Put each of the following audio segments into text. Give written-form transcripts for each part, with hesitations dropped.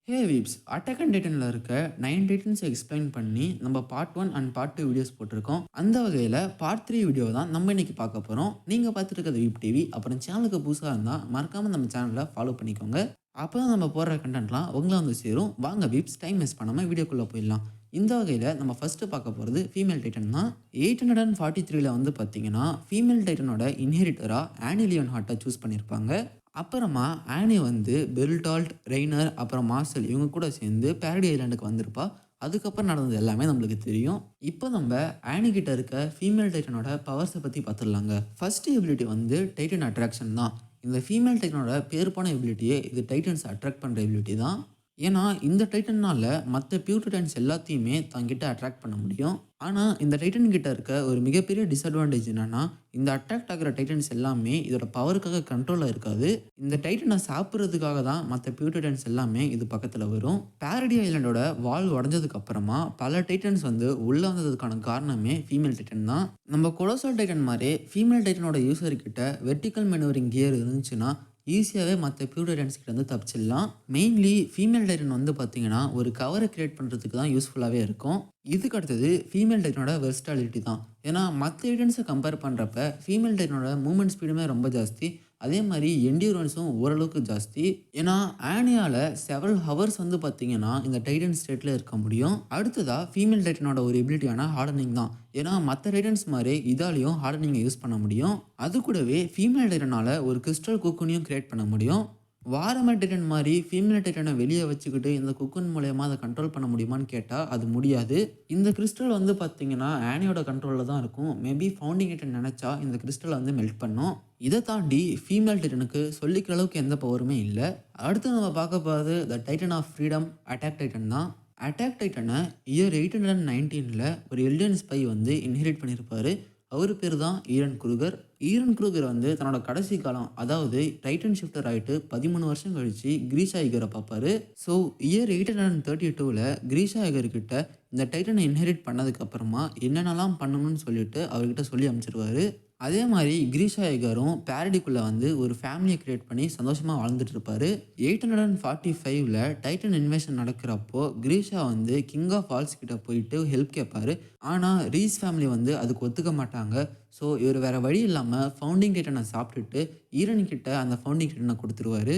Hey weeps attack and டைட்டனில் இருக்க 9 டைட்டன்ஸை explain பண்ணி நம்ம பார்ட் 1 அண்ட் பார்ட் 2 வீடியோஸ் போட்டிருக்கோம். அந்த வகையில் பார்ட் 3 வீடியோ தான் நம்ம இன்னைக்கு பார்க்க போகிறோம். நீங்கள் பார்த்துட்டு இருக்கிறது வீப் டிவி. அப்புறம் சேனலுக்கு புதுசாக இருந்தால் மறக்காமல் நம்ம சேனலை ஃபாலோ பண்ணிக்கோங்க. அப்போ தான் நம்ம போடுற கண்டென்ட்லாம் உங்களை வந்து சேரும். வாங்க வீப்ஸ், டைம் வேஸ்ட் பண்ணாமல் வீடியோக்குள்ளே போயிடலாம். இந்த வகையில் நம்ம ஃபஸ்ட்டு பார்க்க போகிறது ஃபீமேல் டைட்டன் தான். 843 வந்து பார்த்தீங்கன்னா ஃபீமேல் டைட்டனோட இன்ஹெரிட்டராக ஆனி லியோன் ஹார்ட்டை சூஸ் பண்ணியிருப்பாங்க. அப்புறமா ஆனி வந்து பெல்டால்ட், ரெய்னர், அப்புறம் மார்சல் இவங்க கூட சேர்ந்து பேரடி ஐலாண்டுக்கு வந்திருப்பா. அதுக்கப்புறம் நடந்தது எல்லாமே நம்மளுக்கு தெரியும். இப்போ நம்ம ஆனி கிட்ட இருக்க ஃபீமேல் டைட்டனோட பவர்ஸை பற்றி பார்த்துடலாங்க. ஃபர்ஸ்ட் எபிலிட்டி வந்து டைட்டன் அட்ராக்ஷன் தான். இந்த ஃபீமேல் டைட்டனோட பேர் போன எபிலிட்டியே இது டைட்டன்ஸ் அட்ராக்ட் பண்ணுற எபிலிட்டி தான். ஏன்னா இந்த டைட்டன்னால் மற்ற பியூர் டைட்டன்ஸ் எல்லாத்தையுமே தங்கிட்ட அட்ராக்ட் பண்ண முடியும். ஆனால் இந்த டைட்டன் கிட்ட இருக்க ஒரு மிகப்பெரிய டிஸ்அட்வான்டேஜ் என்னன்னா, இந்த அட்ராக்ட் ஆகிற டைட்டன்ஸ் எல்லாமே இதோட பவருக்காக கண்ட்ரோலில் இருக்காது. இந்த டைட்டனை சாப்பிட்றதுக்காக தான் மற்ற பியூர் டைட்டன்ஸ் எல்லாமே இது பக்கத்தில் வரும். பேரடி ஐலாண்டோட வால் உடஞ்சதுக்கு அப்புறமா பல டைட்டன்ஸ் வந்து உள்ளே வந்ததுக்கான காரணமே ஃபீமேல் டைட்டன் தான். நம்ம கொலோசல் டைட்டன் மாதிரி ஃபீமேல் டைட்டனோட யூசர் கிட்ட வெர்டிக்கல் மேனுவரிங் கியர் இருந்துச்சுன்னா ஈஸியாகவே மற்ற பியூர் டைட்டன்ஸ் கிட்ட வந்து தப்பிச்சிடலாம். மெயின்லி ஃபீமேல் டைட்டன் வந்து பார்த்தீங்கன்னா ஒரு கவரை கிரியேட் பண்ணுறதுக்கு தான் யூஸ்ஃபுல்லாகவே இருக்கும். இதுக்கு அடுத்தது ஃபீமேல் டைட்டனோட வெர்ஸ்டாலிட்டி தான். ஏன்னா மற்ற டைட்டன்ஸை கம்பேர் பண்ணுறப்ப ஃபீமேல் டைட்டனோட மூவ்மெண்ட் ஸ்பீடுமே ரொம்ப ஜாஸ்தி. அதே மாதிரி என்டியூரன்ஸும் ஓரளவுக்கு ஜாஸ்தி. ஏன்னா ஆனியால் செவரல் ஹவர்ஸ் வந்து பார்த்தீங்கன்னா இந்த டைட்டன் ஸ்டேட்டில் இருக்க முடியும். அடுத்ததாக ஃபீமேல் டைட்டனோட ஒரு எபிலிட்டியான ஹார்டனிங் தான். ஏன்னா மற்ற டைட்டன்ஸ் மாதிரி இதாலையும் ஹார்டனிங்கை யூஸ் பண்ண முடியும். அது கூடவே ஃபீமேல் டைட்டனால் ஒரு கிறிஸ்டல் கோக்குனையும் கிரியேட் பண்ண முடியும். வாரமேட் டைட்டன் மாதிரி ஃபீமேல் டைட்டனை வெளியே வச்சுக்கிட்டு இந்த குக்குன் மூலயமா அதை கண்ட்ரோல் பண்ண முடியுமான்னு கேட்டால் அது முடியாது. இந்த கிறிஸ்டல் வந்து பார்த்தீங்கன்னா ஆனியோட கண்ட்ரோலில் தான் இருக்கும். மேபி ஃபவுண்டிங் டைட்டன் நினச்சா இந்த கிறிஸ்டலை வந்து மெல்ட் பண்ணும். இதை தாண்டி ஃபீமேல் டைட்டனுக்கு சொல்லிக்கிற அளவுக்கு எந்த பவருமே இல்லை. அடுத்து நம்ம பார்க்க போகிறது the Titan of Freedom attack Titan தான். அட்டாக் டைட்டனை இயர் 819 ஒரு எல்டியன் ஸ்பை வந்து இன்ஹெரிட் பண்ணியிருப்பாரு. அவர் பேர் தான் ஈரன் குரூகர். ஈரன் குரூகர் வந்து தன்னோட கடைசி காலம், அதாவது டைட்டன் ஷிஃப்டர் ஆகிட்டு 13 வருஷம் கழிச்சு கிரீஷா ஐகரை பார்ப்பாரு. ஸோ இயர் 832 கிரீஷா ஐகர் கிட்ட இந்த டைட்டனை இன்ஹெரிட் பண்ணதுக்கு அப்புறமா என்னென்னலாம் பண்ணணும்னு சொல்லிட்டு அவர்கிட்ட சொல்லி அமைச்சிருவாரு. அதே மாதிரி கிரீஷா ஐகரும் பேரடிக்குள்ளே வந்து ஒரு ஃபேமிலியை கிரியேட் பண்ணி சந்தோஷமாக வாழ்ந்துட்டு இருப்பாரு. 845 டைட்டன் இன்வேஷன் நடக்கிறப்போ கிரீஷா வந்து கிங் ஆஃப் வால்ஸ் கிட்ட போயிட்டு ஹெல்ப் கேட்பாரு. ஆனால் ரீஸ் ஃபேமிலி வந்து அதுக்கு ஒத்துக்க மாட்டாங்க. ஸோ இவர் வேறு வழி இல்லாமல் ஃபவுண்டிங் டைட்டனை சாப்பிட்டுட்டு ஈரன் கிட்ட அந்த ஃபவுண்டிங் டைட்டனை கொடுத்துருவாரு.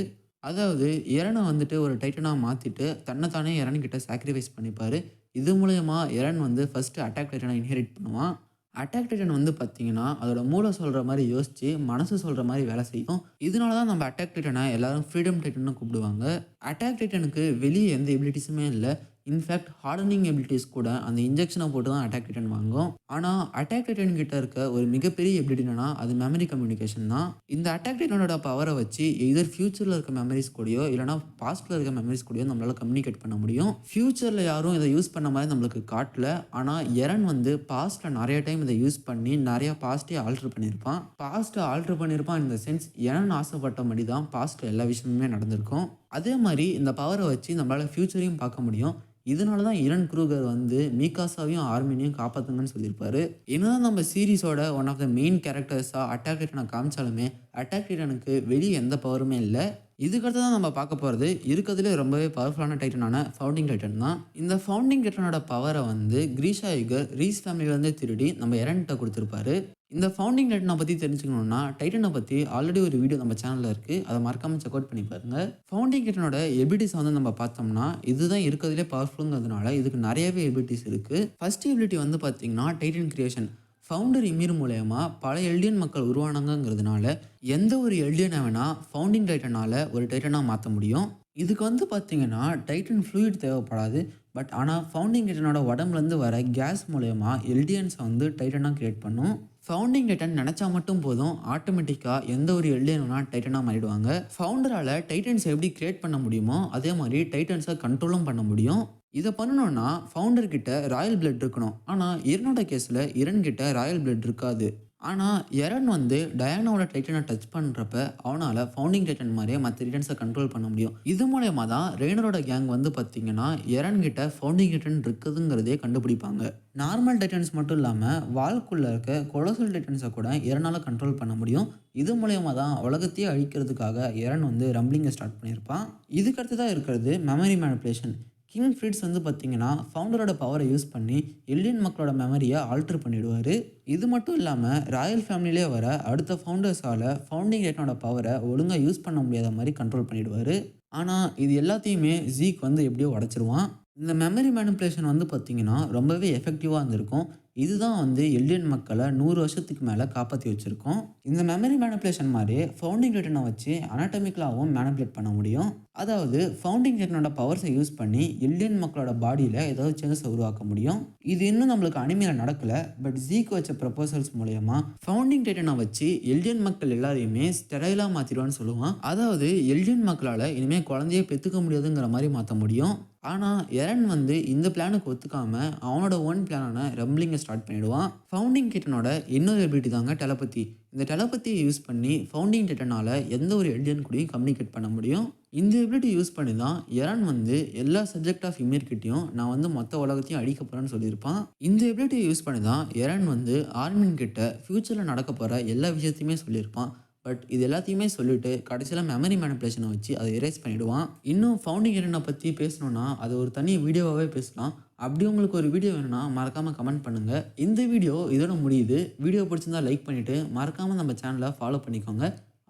அதாவது எரனை வந்துட்டு ஒரு டைட்டனாக மாற்றிட்டு தன்னைத்தானே எரன் கிட்ட சாக்ரிஃபைஸ் பண்ணிப்பார். இது மூலயமா எரன் வந்து ஃபஸ்ட்டு அட்டாக் டைட்டனை இன்ஹெரிட் பண்ணுவான். அட்டாக் டைட்டன் வந்து பார்த்தீங்கன்னா அதோட மூளை சொல்கிற மாதிரி யோசிச்சு மனசு சொல்கிற மாதிரி வேலை செய்யும். இதனால தான் நம்ம அட்டாக் டைட்டனை எல்லாரும் ஃப்ரீடம் டைட்டன்னு கூப்பிடுவாங்க. அட்டாக் டைட்டனுக்கு வெளியே எந்த எபிலிட்டிஸுமே இல்லை. இன்ஃபேக்ட் ஹார்டனிங் எபிலிட்டிஸ் கூட அந்த இன்ஜெக்ஷனை போட்டு தான் அட்டாக் டைட்டன் வாங்கும். ஆனால் அட்டாக் டைட்டன் கிட்ட இருக்க ஒரு மிகப்பெரிய எபிலிட்டி என்னன்னா அது மெமரி கம்யூனிகேஷன் தான். இந்த அட்டாக் டைட்டனோட பவரை வச்சு எதர் ஃபியூச்சரில் இருக்க மெமரிஸ் கூடயோ இல்லைனா பாஸ்ட்டில் இருக்க மெமரிஸ் கூடயோ நம்மளால் கம்யூனிகேட் பண்ண முடியும். ஃபியூச்சரில் யாரும் இதை யூஸ் பண்ண மாதிரி நம்மளுக்கு காட்டல. ஆனால் எரன் வந்து பாஸ்ட்டில் நிறைய டைம் இதை யூஸ் பண்ணி நிறையா பாஸ்ட்டே ஆல்ட்ரு பண்ணியிருப்பான். பாஸ்ட்டை ஆல்ட்ரு பண்ணியிருப்பான் இந்த சென்ஸ் எரன் ஆசைப்பட்ட மாதிரி தான் பாஸ்ட்டில் எல்லா விஷயமுமே நடந்திருக்கும். அதே மாதிரி இந்த பவரை வச்சு நம்மளால் ஃபியூச்சரையும் பார்க்க முடியும். இதனால தான் ஈரன் குரூகர் வந்து மீகாசாவையும் ஆர்மினையும் காப்பாற்றுங்கன்னு சொல்லியிருப்பாரு. என்னதான் நம்ம சீரீஸோட ஒன் ஆஃப் த மெயின் கேரக்டர்ஸாக அட்டாக் டைட்டனை காமிச்சாலுமே அட்டாக் டைட்டனுக்கு வெளியே எந்த பவருமே இல்லை. இதுக்கடுத்து தான் நம்ம பார்க்க போகிறது இருக்கிறதுலே ரொம்பவே பவர்ஃபுல்லான டைட்டனான ஃபவுண்டிங் டைட்டன் தான். இந்த ஃபவுண்டிங் டைட்டனோட பவரை வந்து கிரீஷா ஐகர் ரீஸ் ஃபேமிலியிலேருந்து திருடி நம்ம எரன்கிட்ட கொடுத்துருப்பாரு. இந்த ஃபவுண்டிங் டைட்டனை பற்றி தெரிஞ்சுக்கணுன்னா டைட்டனை பற்றி ஆல்ரெடி ஒரு வீடியோ நம்ம சேனலில் இருக்குது, அதை மறக்காமல் செக் அவுட் பண்ணி பாருங்கள். ஃபவுண்டிங் டைட்டனோட எபிலிட்டிஸ் வந்து நம்ம பார்த்தோம்னா இதுதான் இருக்கிறதுலே பவர்ஃபுல்ங்கிறதுனால இதுக்கு நிறையவே எபிலிட்டிஸ் இருக்குது. ஃபர்ஸ்ட் எபிலிட்டி வந்து பார்த்தீங்கன்னா டைட்டன் கிரியேஷன். ஃபவுண்டர் இமீர் மூலயமா பல எல்டியன் மக்கள் உருவானாங்கிறதுனால எந்த ஒரு எல்டியனை வேணால் ஃபவுண்டிங் டைட்டனால் ஒரு டைட்டனாக மாற்ற முடியும். இதுக்கு வந்து பார்த்தீங்கன்னா டைட்டன் ஃப்ளூயிட் தேவைப்படாது. பட் ஆனால் ஃபவுண்டிங் டைட்டனோட உடம்புலேருந்து வர கேஸ் மூலயமா எல்டியன்ஸை வந்து டைட்டனாக கிரியேட் பண்ணும். ஃபவுண்டிங் டைட்டன் நினச்சா மட்டும் போதும், ஆட்டோமேட்டிக்காக எந்த ஒரு எல்டியனா டைட்டனாக மாறிடுவாங்க. ஃபவுண்டரால் டைட்டன்ஸ் எப்படி கிரியேட் பண்ண முடியுமோ அதே மாதிரி டைட்டன்ஸை கண்ட்ரோலும் பண்ண முடியும். இதை பண்ணணும்னா ஃபவுண்டர் கிட்ட ராயல் பிளட் இருக்கணும். ஆனால் இரனோட கேஸில் இரன் கிட்ட ராயல் பிளட் இருக்காது. ஆனால் எரன் வந்து டயானாவோட டைட்டனை டச் பண்ணுறப்ப அவனால் ஃபவுண்டிங் டைட்டன் மாதிரியே மற்ற டைட்டன்ஸை கண்ட்ரோல் பண்ண முடியும். இது மூலயமா தான் ரெய்னரோட கேங் வந்து பார்த்தீங்கன்னா எரன் கிட்ட ஃபவுண்டிங் டைட்டன் இருக்குதுங்கிறதே கண்டுபிடிப்பாங்க. நார்மல் டைட்டன்ஸ் மட்டும் இல்லாமல் வால்குள்ளே இருக்க கொலோசல் டைட்டன்ஸை கூட எரனால் கண்ட்ரோல் பண்ண முடியும். இது மூலயமா தான் உலகத்தையே அழிக்கிறதுக்காக எரன் வந்து ரம்பிளிங்கை ஸ்டார்ட் பண்ணியிருப்பான். இதுக்கடுத்து தான் இருக்கிறது மெமரி மேனிப்புலேஷன். கிங் ஃப்ரிட்ஸ் வந்து பார்த்தீங்கன்னா ஃபவுண்டரோட பவரை யூஸ் பண்ணி எல்லியன் மக்களோட மெமரியை ஆல்டர் பண்ணிடுவார். இது மட்டும் இல்லாமல் ராயல் ஃபேமிலியிலே வர அடுத்த ஃபவுண்டர்ஸால் ஃபவுண்டிங் டைட்டனோட பவரை ஒழுங்காக யூஸ் பண்ண முடியாத மாதிரி கண்ட்ரோல் பண்ணிடுவார். ஆனால் இது எல்லாத்தையுமே ஜீக் வந்து எப்படியோ உடச்சிருவான். இந்த மெமரி மேனிப்புலேஷன் வந்து பார்த்தீங்கன்னா ரொம்பவே எஃபெக்டிவாக இருந்திருக்கும். இதுதான் வந்து எல்லியன் மக்களை 100 வருஷத்துக்கு மேலே காப்பாற்றி வச்சுருக்கோம். இந்த மெமரி மேனிப்புலேஷன் மாதிரி ஃபவுண்டிங் டைட்டனை வச்சு அனாட்டமிக்கலாகவும் மேனிப்புலேட் பண்ண முடியும். அதாவது ஃபவுண்டிங் டைட்டனோட பவர்ஸை யூஸ் பண்ணி எல்லியன் மக்களோட பாடியில் ஏதாவது சேஞ்சஸை உருவாக்க முடியும். இது இன்னும் நம்மளுக்கு அனிமையில் நடக்கலை. பட் ஜீக் வச்ச ப்ரப்போசல்ஸ் மூலயமா ஃபவுண்டிங் டைட்டனை வச்சு எல்லியன் மக்கள் எல்லாரையுமே ஸ்டெரைலாக மாற்றிடுவான்னு சொல்லுவான். அதாவது எல்லியன் மக்களால் இனிமேல் குழந்தையே பெற்றுக்க முடியாதுங்கிற மாதிரி மாற்ற முடியும். ஆனால் எரன் வந்து இந்த பிளானுக்கு ஒத்துக்காமல் அவனோட ஓன் பிளானான ரம்பிளிங்கை ஸ்டார்ட் பண்ணிடுவான். ஃபவுண்டிங் டைட்டனோட இன்னொரு எபிலிட்டி தாங்க டெலபதி. இந்த டெலபத்தியை யூஸ் பண்ணி ஃபவுண்டிங் டைட்டனால் எந்த ஒரு எல்லியன் கூடயும் கம்யூனிகேட் பண்ண முடியும். இந்த எபிலிட்டி யூஸ் பண்ணி தான் எரன் வந்து எல்லா சப்ஜெக்ட் ஆஃப் இமீர்கிட்டையும் நான் வந்து மொத்த உலகத்தையும் அடிக்க போகிறேன்னு சொல்லியிருப்பான். இந்த எபிலிட்டியை யூஸ் பண்ணி தான் எரன் வந்து ஆர்மின் கிட்ட ஃப்யூச்சரில் நடக்க போகிற எல்லா விஷயத்தையுமே சொல்லியிருப்பான். பட் இது எல்லாத்தையுமே சொல்லிட்டு கடைசியில் மெமரி மேனிப்புலேஷனை வச்சு அதை எரேஸ் பண்ணிவிடுவான். இன்னும் ஃபவுண்டிங் டைட்டனை பற்றி பேசணுன்னா அது ஒரு தனி வீடியோவாகவே பேசலாம். அப்படி உங்களுக்கு ஒரு வீடியோ வேணும்னா மறக்காமல் கமெண்ட் பண்ணுங்கள். இந்த வீடியோ இதோட முடியுது. வீடியோ பிடிச்சிருந்தா லைக் பண்ணிவிட்டு மறக்காமல் நம்ம சேனலை ஃபாலோ பண்ணிக்கோங்க.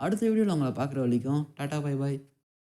அடுத்த வீடியோவில் உங்களை பார்க்குற வரைக்கும் டாடா பை பாய்.